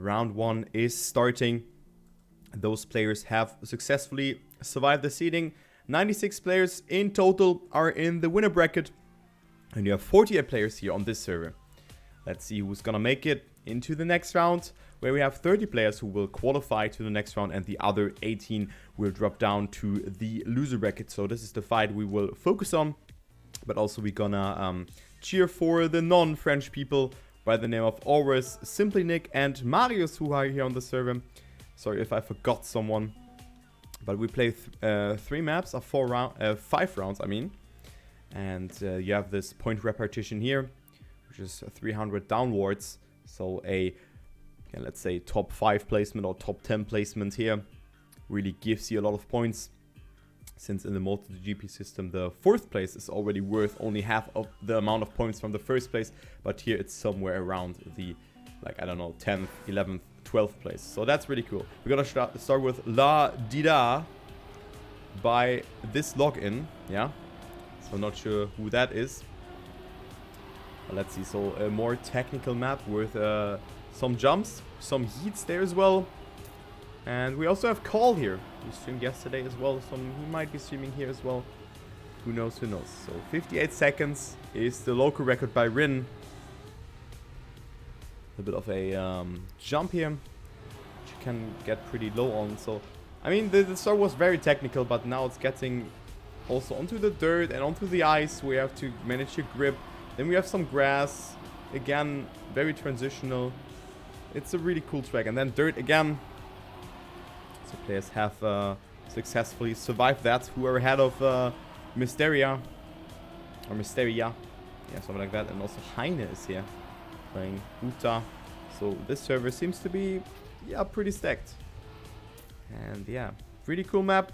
round 1 is starting. Those players have successfully survived the seeding. 96 players in total are in the winner bracket. And you have 48 players here on this server. Let's see who's gonna make it into the next round, where we have 30 players who will qualify to the next round and the other 18 will drop down to the loser bracket. So this is the fight we will focus on. But also we're gonna cheer for the non-French people by the name of Aurus, Simply Nick, and Marius, who are here on the server. Sorry if I forgot someone. But we play 3 maps of 5 rounds, I mean. And you have this point repartition here, which is 300 downwards. So let's say top 5 placement or top 10 placement here really gives you a lot of points. Since in the MotoGP system, the 4th place is already worth only half of the amount of points from the 1st place. But here it's somewhere around the, like, I don't know, 10th, 11th, 12th place. So that's really cool. We're gonna start with La Dida by this login, yeah. So not sure who that is. But let's see, so a more technical map with some jumps, some heats there as well. And we also have Call here, who streamed yesterday as well. So he might be streaming here as well. Who knows, who knows. So 58 seconds is the local record by Rin. A bit of a jump here, which you can get pretty low on. So, I mean, the start was very technical, but now it's getting also onto the dirt and onto the ice. We have to manage your grip. Then we have some grass. Again, very transitional. It's a really cool track. And then dirt again. So players have successfully survived that. Who are ahead of Mysteria. Or Mysteria. Yeah, something like that. And also Heine is here playing Uta. So this server seems to be, yeah, pretty stacked. And yeah, pretty cool map.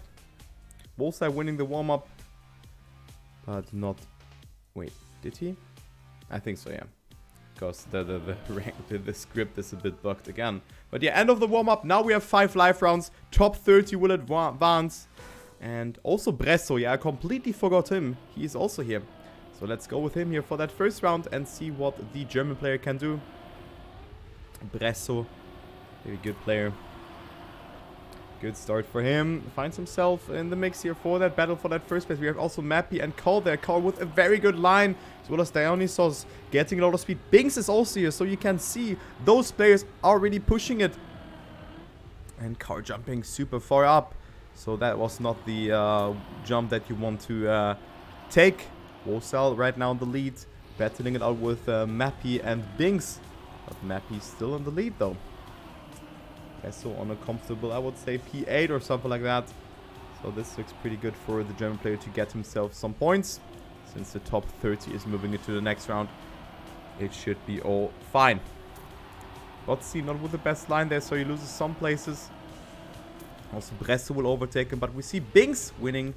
Bullseye winning the warm-up, but not... Wait, did he? I think so, yeah. Because the script is a bit bugged again. But yeah, end of the warm-up. Now we have 5 live rounds. Top 30 will advance. And also Bresso, yeah, I completely forgot him. He is also here. So let's go with him here for that first round and see what the German player can do. Bresso, very good player. Good start for him. Finds himself in the mix here for that battle for that first place. We have also Mappy and Carl there. Carl with a very good line. As well as Dionysos getting a lot of speed. Binks is also here. So you can see those players are really pushing it. And Carl jumping super far up. So that was not the jump that you want to take. Wosal right now in the lead. Battling it out with Mappy and Binks. But Mappy's still in the lead though. So on a comfortable, I would say P8 or something like that. So this looks pretty good for the German player to get himself some points. Since the top 30 is moving into the next round, it should be all fine. Botzi not with the best line there, so he loses some places. Also Bresso will overtake him, but we see Binks winning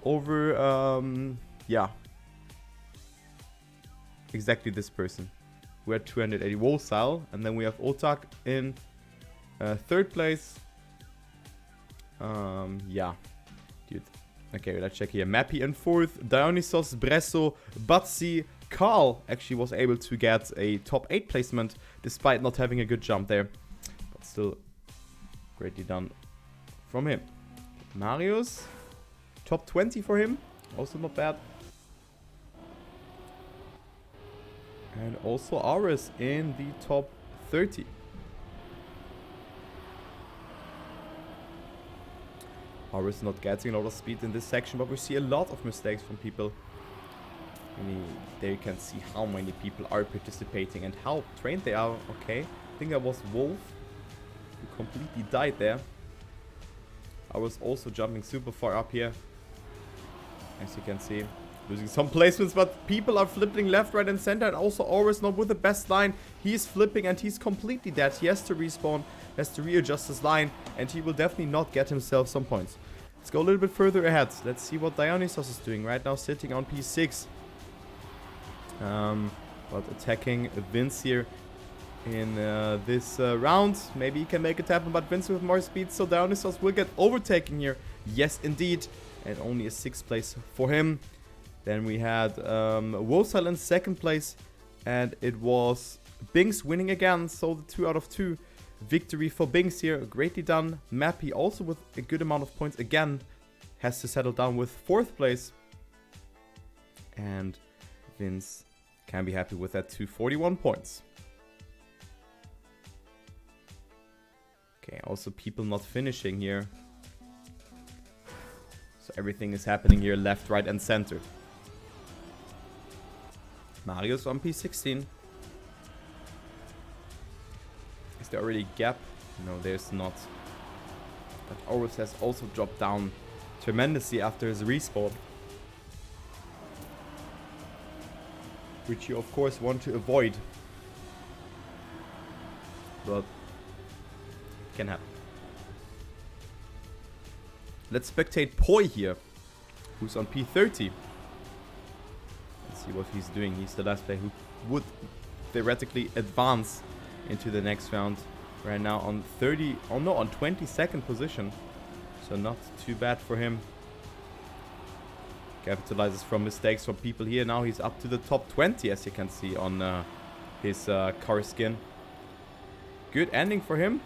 over, yeah. Exactly this person. We're at 280 Wosal, and then we have Otak in 3rd place. Yeah. Dude. Okay, let's check here. Mappy in 4th. Dionysos, Bresso, Butzi, Carl actually was able to get a top 8 placement despite not having a good jump there. But still greatly done from him. Marius, top 20 for him. Also not bad. And also Aurus in the top 30. Aurus not getting a lot of speed in this section, but we see a lot of mistakes from people. I mean, there you can see how many people are participating and how trained they are. Okay, I think that was Wolf who completely died there. I was also jumping super far up here, as you can see. Losing some placements, but people are flipping left, right, and center. And also Aurus not with the best line. He's flipping and he's completely dead. He has to respawn, has to readjust his line, and he will definitely not get himself some points. Let's go a little bit further ahead. Let's see what Dionysos is doing right now, sitting on P6. But attacking Vince here in this round. Maybe he can make it happen, but Vince with more speed, so Dionysos will get overtaken here. Yes, indeed. And only a 6th place for him. Then we had Wosal in 2nd place, and it was Binks winning again, so the 2 out of 2 victory for Binks here. Greatly done. Mappy also with a good amount of points again has to settle down with 4th place. And Vince can be happy with that 241 points. Okay, also people not finishing here. So everything is happening here left, right and center. Mario's on P16. Is there already a gap? No, there's not. But Oris has also dropped down tremendously after his respawn. Which you of course want to avoid. But can happen. Let's spectate Poi here, who's on P30. Let's see what he's doing. He's the last player who would theoretically advance into the next round. Right now on 22nd position. So not too bad for him. Capitalizes from mistakes from people here. Now he's up to the top 20, as you can see on his car skin. Good ending for him.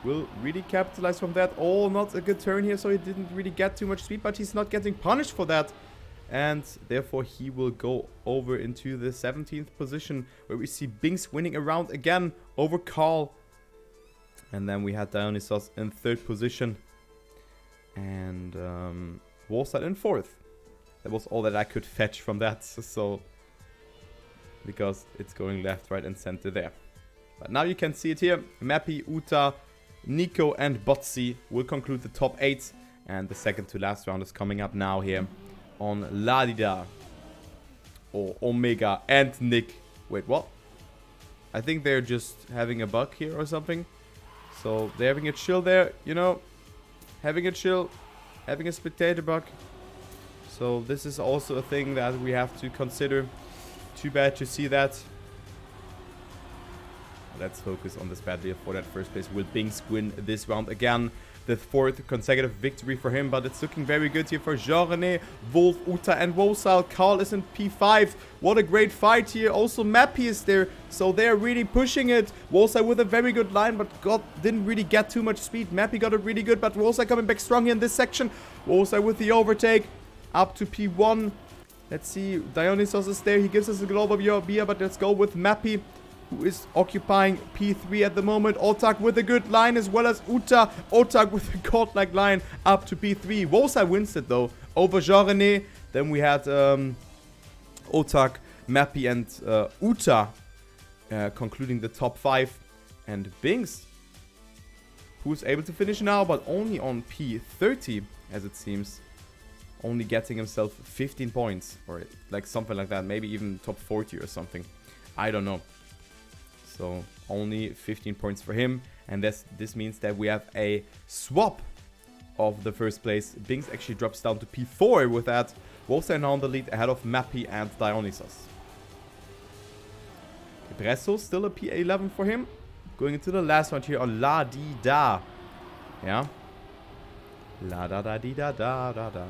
Will really capitalize from that. Oh, not a good turn here, so he didn't really get too much speed, but he's not getting punished for that. And therefore he will go over into the 17th position, where we see Binks winning a round again over Carl. And then we had Dionysos in 3rd position. And Warsat in 4th. That was all that I could fetch from that. So, because it's going left, right and center there. But now you can see it here. Mappy, Uta, Nico and Botsi will conclude the top 8. And the second to last round is coming up now here on Ladida. Or Omega and Nick. Wait, what? I think they're just having a bug here or something. So they're having a chill there, you know. Having a chill. Having a spectator bug. So this is also a thing that we have to consider. Too bad to see that. Let's focus on this battle for that first place. Will Binks win this round again? The 4th consecutive victory for him, but it's looking very good here for Jean-René, Wolf, Uta and Wosal. Carl is in P5. What a great fight here. Also Mappy is there, so they're really pushing it. Wosal with a very good line, but didn't really get too much speed. Mappy got it really good, but Wosal coming back strong here in this section. Wosal with the overtake up to P1. Let's see, Dionysos is there. He gives us a global beer, but let's go with Mappy, who is occupying P3 at the moment. Otak with a good line, as well as Uta. Otak with a godlike line up to P3. Wosai wins it though over Jean-René. Then we had Otak, Mappy and Uta concluding the top 5. And Binks, who's able to finish now, but only on P30, as it seems. Only getting himself 15 points, or like something like that. Maybe even top 40 or something. I don't know. So only 15 points for him. And this means that we have a swap of the first place. Binks actually drops down to P4 with that. Wolfstein now on the lead ahead of Mappy and Dionysos. Bresso still a P11 for him. Going into the last round here on La Di Da. Yeah. La da da di da da da da.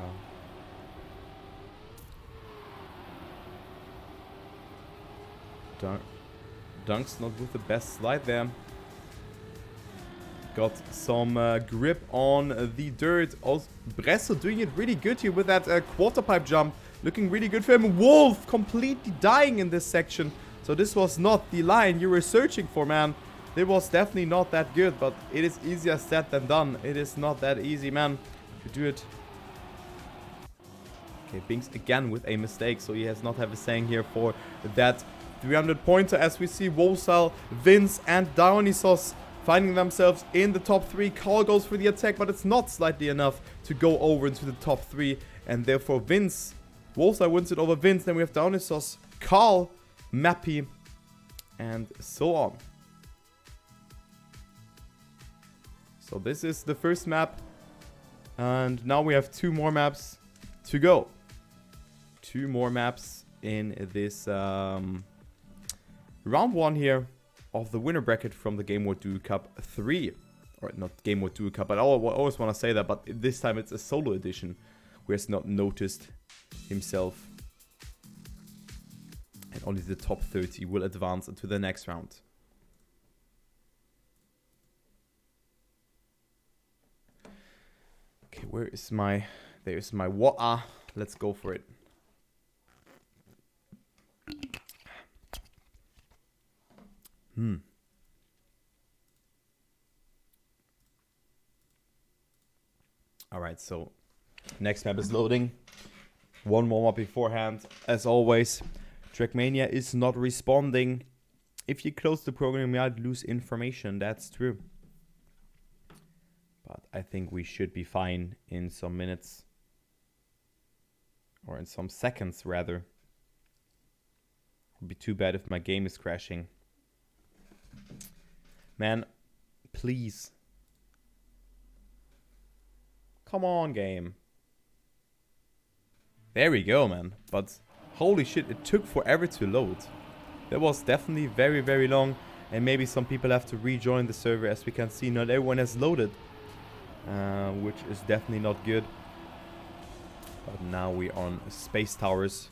Dunk's not with the best slide there. Got some grip on the dirt. Also, Bresso doing it really good here with that quarter pipe jump. Looking really good for him. Wolf completely dying in this section. So this was not the line you were searching for, man. It was definitely not that good, but it is easier said than done. It is not that easy, man, to do it. Okay, Binks again with a mistake, so he has not have a saying here for that 300 pointer, as we see Wosal, Vince and Dionysos finding themselves in the top 3. Carl goes for the attack, but it's not slightly enough to go over into the top 3. And therefore Wosal wins it over Vince. Then we have Dionysos, Carl, Mappy, and so on. So this is the first map. And now we have 2 more maps to go. 2 more maps in this round 1 here of the winner bracket from the GameWard Duo Cup 3. Or not GameWard Duo Cup, but I always want to say that. But this time it's a solo edition, who has not noticed himself. And Only the top 30 will advance into the next round. Okay, where is my... There's my water. Let's go for it. Alright, so next map is loading. One warm up beforehand. As always, Trackmania is not responding. If you close the program, you might lose information. That's true. But I think we should be fine in some minutes. Or in some seconds, rather. It would be too bad if my game is crashing. Man, please. Come on, game. There we go, man. But holy shit, it took forever to load. That was definitely very, very long. And maybe some people have to rejoin the server. As we can see, not everyone has loaded. Which is definitely not good. But now we're on Space Towers.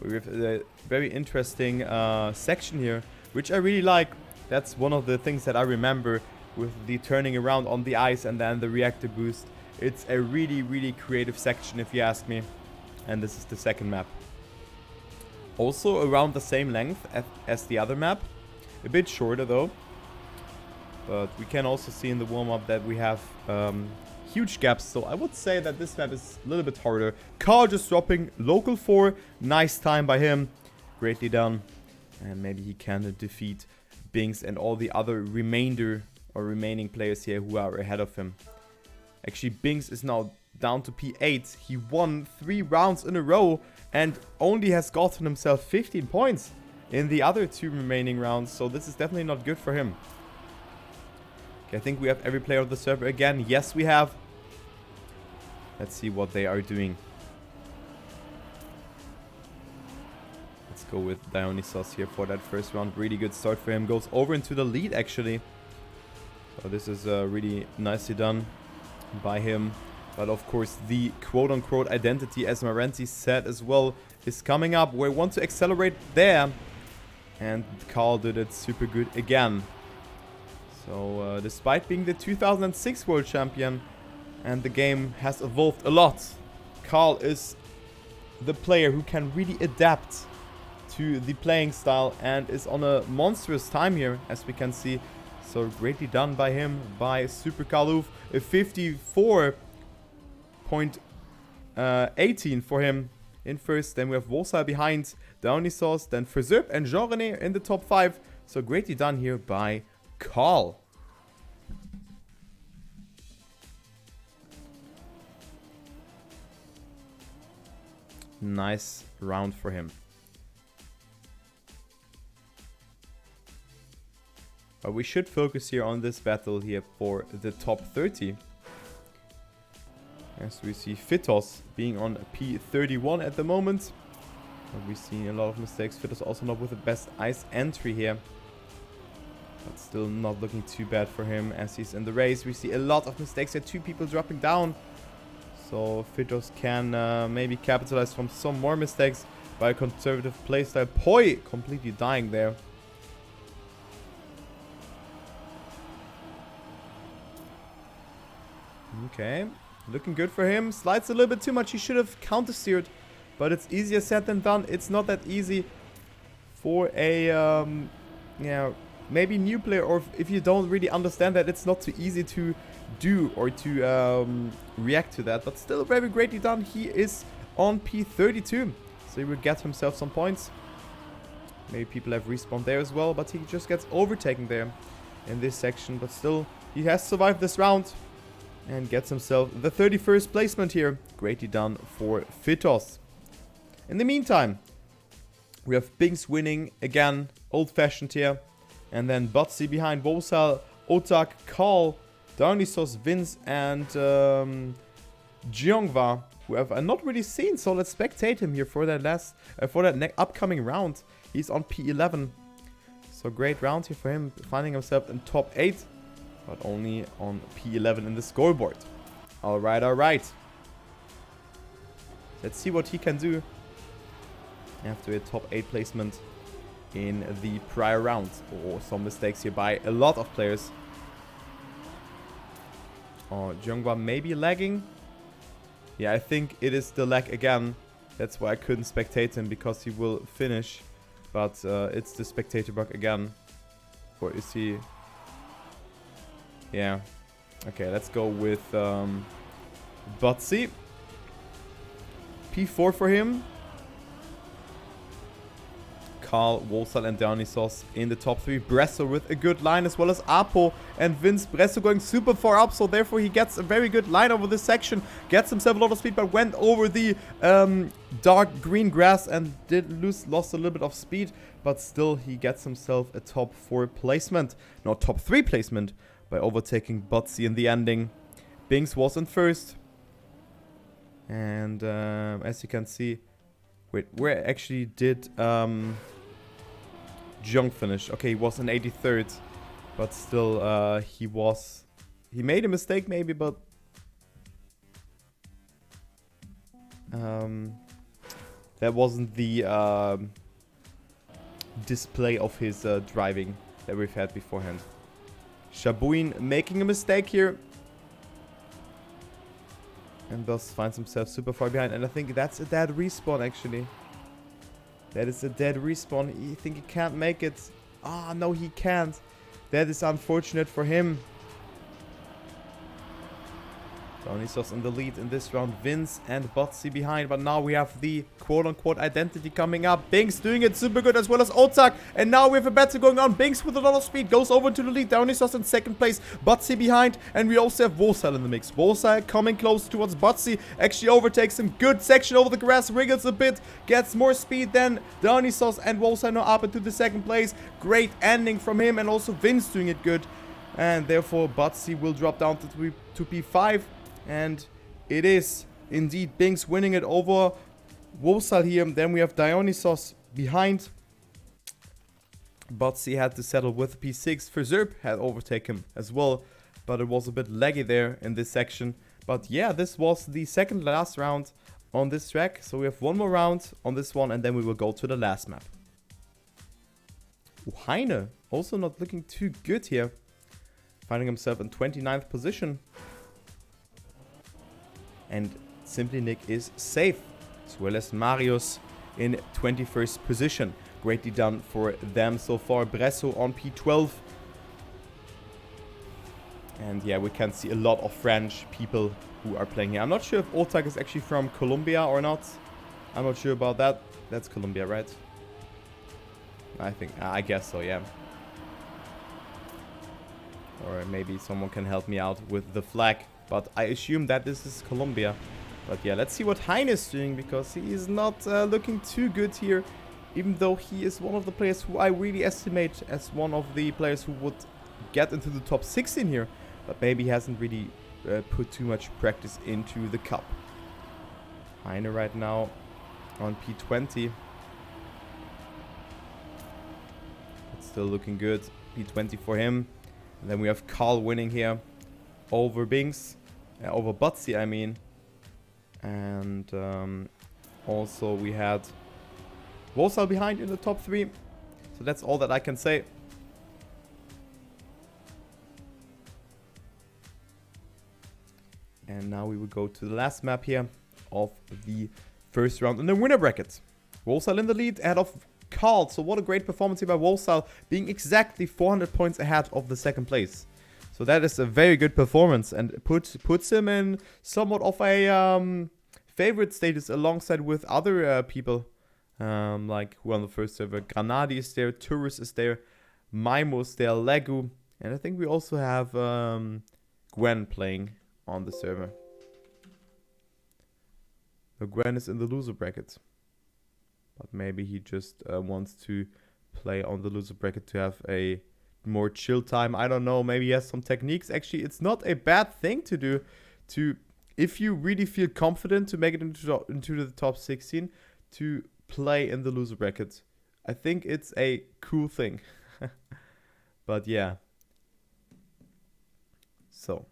We have a very interesting section here, which I really like. That's one of the things that I remember with the turning around on the ice and then the reactor boost. It's a really, really creative section if you ask me. And this is the second map. Also around the same length as the other map. A bit shorter though. But we can also see in the warm-up that we have huge gaps. So I would say that this map is a little bit harder. Carl just dropping local 4. Nice time by him. Greatly done. And maybe he can defeat Binks and all the other remaining players here who are ahead of him. Actually, Binks is now down to P8. He won 3 rounds in a row and only has gotten himself 15 points in the other 2 remaining rounds. So this is definitely not good for him. Okay, I think we have every player of the server again. Yes, we have. Let's see what they are doing. Let's go with Dionysos here for that first round. Really good start for him. Goes over into the lead, actually. So this is really nicely done by him. But of course, the quote-unquote identity, as Marenti said as well, is coming up. We want to accelerate there. And Carl did it super good again. So despite being the 2006 World Champion, and the game has evolved a lot, Carl is the player who can really adapt to the playing style and is on a monstrous time here, as we can see. So greatly done by him, by Super Kaluf. A 54.18 for him in first. Then we have Volsai behind, Dionysos, then Frizerp and Jean-René in the top 5. So greatly done here by Carl. Nice round for him. But we should focus here on this battle here for the top 30. As we see Fitos being on P31 at the moment. But we see a lot of mistakes. Fitos also not with the best ice entry here. But still not looking too bad for him as he's in the race. We see a lot of mistakes here. 2 people dropping down. So Fitos can maybe capitalize from some more mistakes by a conservative playstyle. Poi completely dying there. Okay, looking good for him. Slides a little bit too much. He should have counter-steered. But it's easier said than done. It's not that easy for a yeah, maybe new player, or if you don't really understand that, it's not too easy to do or to react to that. But still very greatly done. He is on P32, so he will get himself some points. Maybe people have respawned there as well, but he just gets overtaken there in this section. But still, he has survived this round and gets himself the 31st placement here. Greatly done for Fitos. In the meantime, we have Binks winning again, old-fashioned here. And then Butsy behind Vosal, Otak, Carl, Dionysos, Vince, and Jiongwa, who I've not really seen. So let's spectate him here for that upcoming round. He's on P11. So great round here for him, finding himself in top 8, but only on P11 in the scoreboard. Alright, alright. Let's see what he can do after a top 8 placement. in the prior rounds. Or some mistakes here by a lot of players. Oh, Jungwa may be lagging. Yeah, I think it is the lag again. That's why I couldn't spectate him, because he will finish. But it's the spectator bug again. Or is he... Yeah. Okay, let's go with Butsy. P4 for him. Carl, Wolsal and Dionysos in the top 3. Bresso with a good line, as well as Apo and Vince. Bresso going super far up, so therefore he gets a very good line over this section. Gets himself a lot of speed, but went over the dark green grass and lost a little bit of speed. But still, he gets himself a top 4 placement. No, top 3 placement by overtaking Butsy in the ending. Binks was in first. And as you can see... Wait, where actually did... Jung finish? Okay, he was in 83rd. But still, he made a mistake maybe, but... that wasn't the display of his driving that we've had beforehand. Shabuin making a mistake here. And thus finds himself super far behind. And I think that's a dead respawn, actually. That is a dead respawn. I think he can't make it. Ah, no, he can't. That is unfortunate for him. Dionysos in the lead in this round. Vince and Butsy behind. But now we have the quote-unquote identity coming up. Binks doing it super good, as well as Otak. And now we have a battle going on. Binks with a lot of speed goes over to the lead. Dionysos in second place. Butsy behind. And we also have Wolsal in the mix. Wolsal coming close towards Butsy. Actually overtakes him. Good section over the grass. Wriggles a bit. Gets more speed than Dionysos. And Wolsal now up into the second place. Great ending from him. And also Vince doing it good. And therefore Butsy will drop down to P5. And it is indeed Binks winning it over Wolsal here. Then we have Dionysos behind. Butsy had to settle with P6. Ferzerp had overtaken him as well. But it was a bit laggy there in this section. But yeah, this was the second last round on this track. So we have one more round on this one. And then we will go to the last map. Heine also not looking too good here. Finding himself in 29th position. And Simply Nick is safe, as well as Marius in 21st position. Greatly done for them so far. Bresso on P12. And yeah, we can see a lot of French people who are playing here. I'm not sure if Otak is actually from Colombia or not. I'm not sure about that. That's Colombia, right? I guess so, yeah. Or maybe someone can help me out with the flag. But I assume that this is Colombia. But yeah, let's see what Heine is doing, because he is not looking too good here. Even though he is one of the players who I really estimate as one of the players who would get into the top 16 here. But maybe he hasn't really put too much practice into the cup. Heine right now on P20. It's still looking good. P20 for him. And then we have Carl winning here over Binks. Over Butsy, I mean. And also we had Wolsal behind in the top 3. So that's all that I can say. And now we will go to the last map here of the first round in the winner bracket. Wolsal in the lead ahead of Carl. So what a great performance here by Wolsal, being exactly 400 points ahead of the second place. So that is a very good performance, and puts him in somewhat of a favorite status alongside with other people. Like who on the first server. Granadi is there, Turris is there, Maimo is there, Legu. And I think we also have Gwen playing on the server. So Gwen is in the loser bracket. But maybe he just wants to play on the loser bracket to have a more chill time. I don't know. Maybe he has some techniques. Actually, it's not a bad thing to do. If you really feel confident to make it into the top 16, to play in the loser bracket. I think it's a cool thing. But yeah. So.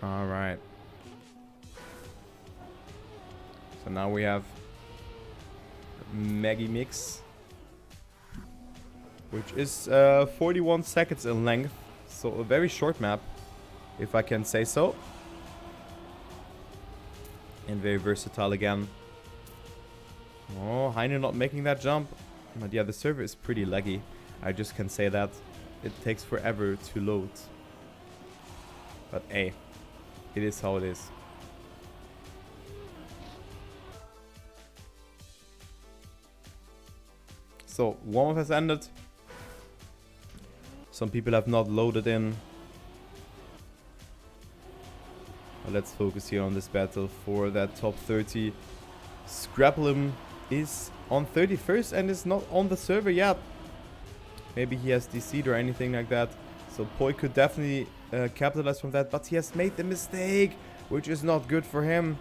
Alright. So now we have Maggie Mix, which is 41 seconds in length. So a very short map, if I can say so. And very versatile again. Oh, Heine not making that jump. But yeah, the server is pretty laggy. I just can say that. It takes forever to load. But hey, it is how it is. So, warm-up has ended. Some people have not loaded in. But let's focus here on this battle for that top 30. Scraplim is on 31st and is not on the server yet. Maybe he has DC'd or anything like that. So Poi could definitely capitalize from that. But he has made the mistake, which is not good for him.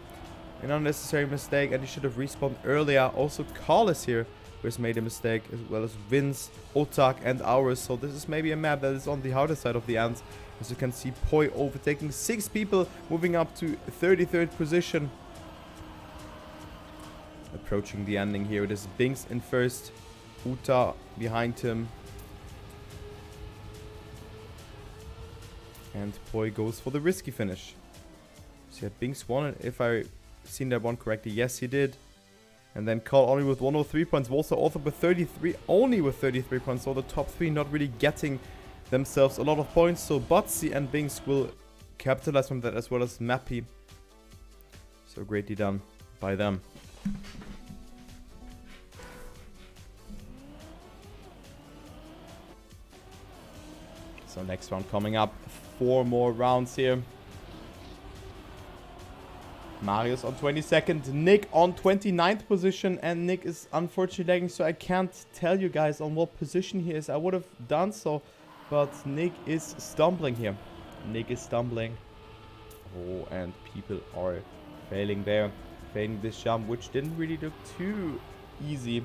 An unnecessary mistake, and he should have respawned earlier. Also, Carl is here, who has made a mistake, as well as Vince, Otak, and Ours. So this is maybe a map that is on the harder side of the ends. As you can see, Poi overtaking 6 people, moving up to 33rd position. Approaching the ending here. It is Binks in first, Uta behind him. And Poi goes for the risky finish. So yeah, Binks won it, if I seen that one correctly. Yes, he did. And then Carl only with 103 points. Walter also with 33, only with 33 points. So the top 3 not really getting themselves a lot of points. So Butsy and Binks will capitalize from that, as well as Mappy. So greatly done by them. So next round coming up. 4 more rounds here. Marius on 22nd, Nick on 29th position, and Nick is unfortunately lagging, so I can't tell you guys on what position he is. I would have done so, but Nick is stumbling here. Nick is stumbling. Oh, and people are failing there. Failing this jump, which didn't really look too easy.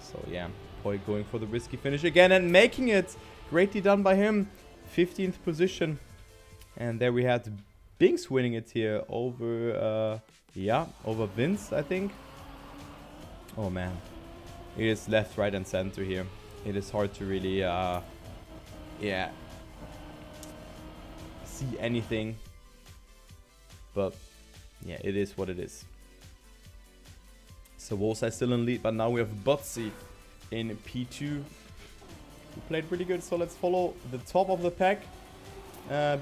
So yeah, Poi going for the risky finish again and making it. Greatly done by him. 15th position. And there we had Binks winning it here over, over Vince, I think. Oh man. It is left, right and center here. It is hard to really, see anything. But yeah, it is what it is. So Wolsai still in lead, but now we have Butsy in P2. Who played pretty good, so let's follow the top of the pack.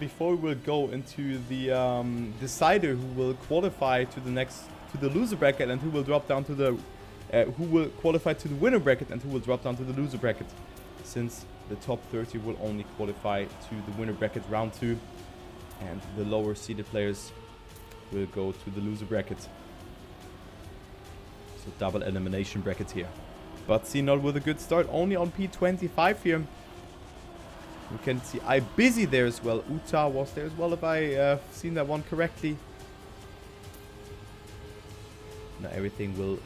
Before we will go into the decider who will qualify to the loser bracket, and who will drop down to the who will qualify to the winner bracket, and who will drop down to the loser bracket, since the top 30 will only qualify to the winner bracket round 2, and the lower seeded players will go to the loser bracket. So double elimination bracket here. Butsy not with a good start, only on P25 here. You can see I busy there as well. Uta was there as well, if I seen that one correctly. Now everything will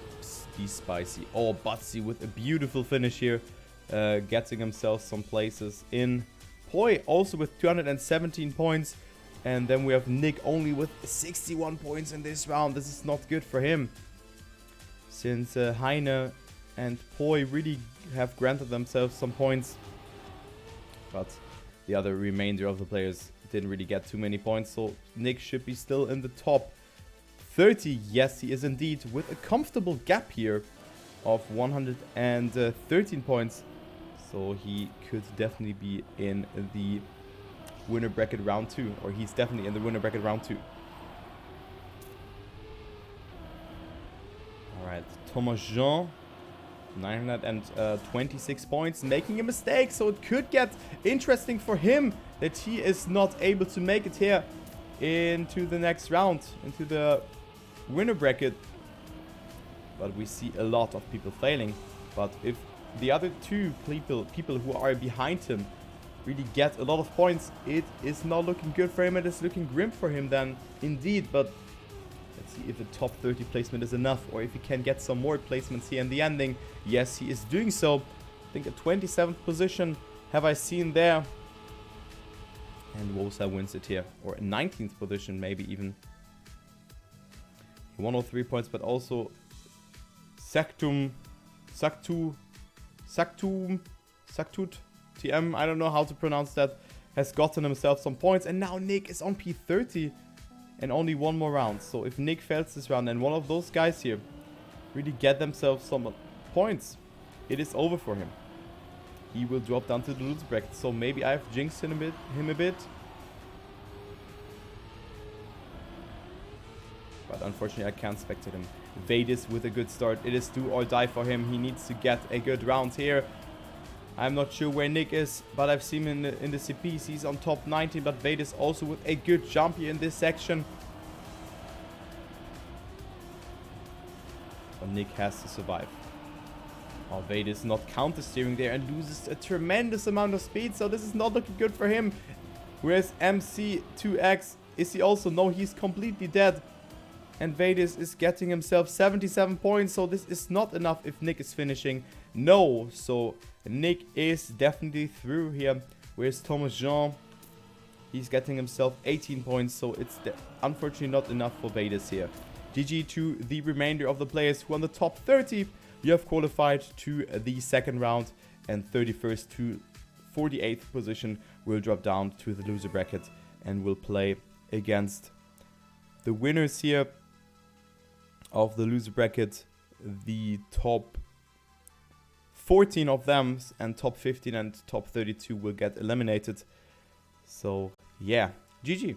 be spicy. Oh, Butsy with a beautiful finish here. Getting himself some places in. Poi also with 217 points. And then we have Nick only with 61 points in this round. This is not good for him, since Heine and Poi really have granted themselves some points. But the other remainder of the players didn't really get too many points. So Nick should be still in the top 30. Yes, he is indeed, with a comfortable gap here of 113 points. So he could definitely be in the winner bracket round 2. Or he's definitely in the winner bracket round 2. Alright, Thomas Jean, 926 points, making a mistake, so it could get interesting for him that he is not able to make it here into the next round, into the winner bracket. But we see a lot of people failing. But if the other two people who are behind him really get a lot of points, it is not looking good for him. It is looking grim for him then, indeed. But let's see if the top 30 placement is enough or if he can get some more placements here in the ending. Yes, he is doing so. I think a 27th position have I seen there. And Wosa wins it here. Or a 19th position maybe even. 103 points, but also Saktut TM, I don't know how to pronounce that, has gotten himself some points. And now Nick is on P30 and only one more round. So if Nick fails this round and one of those guys here really get themselves some points, it is over for him. He will drop down to the loser bracket. So maybe I've jinxed him a bit. But unfortunately, I can't spectate him. Vadis with a good start. It is do or die for him. He needs to get a good round here. I'm not sure where Nick is, but I've seen him in the CPs. He's on top 19, but Vadis also with a good jump here in this section. But Nick has to survive. Oh, Vadis not counter-steering there and loses a tremendous amount of speed, so this is not looking good for him. Whereas MC2X, is he also? No, he's completely dead. And Vadis is getting himself 77 points, so this is not enough if Nick is finishing. No, so Nick is definitely through here. Where's Thomas Jean? He's getting himself 18 points, so it's unfortunately not enough for Vadis here. GG to the remainder of the players who are on the top 30. You have qualified to the second round, and 31st to 48th position will drop down to the loser bracket and will play against the winners here of the loser bracket. The top 14 of them and top 15 and top 32 will get eliminated. So yeah, GG.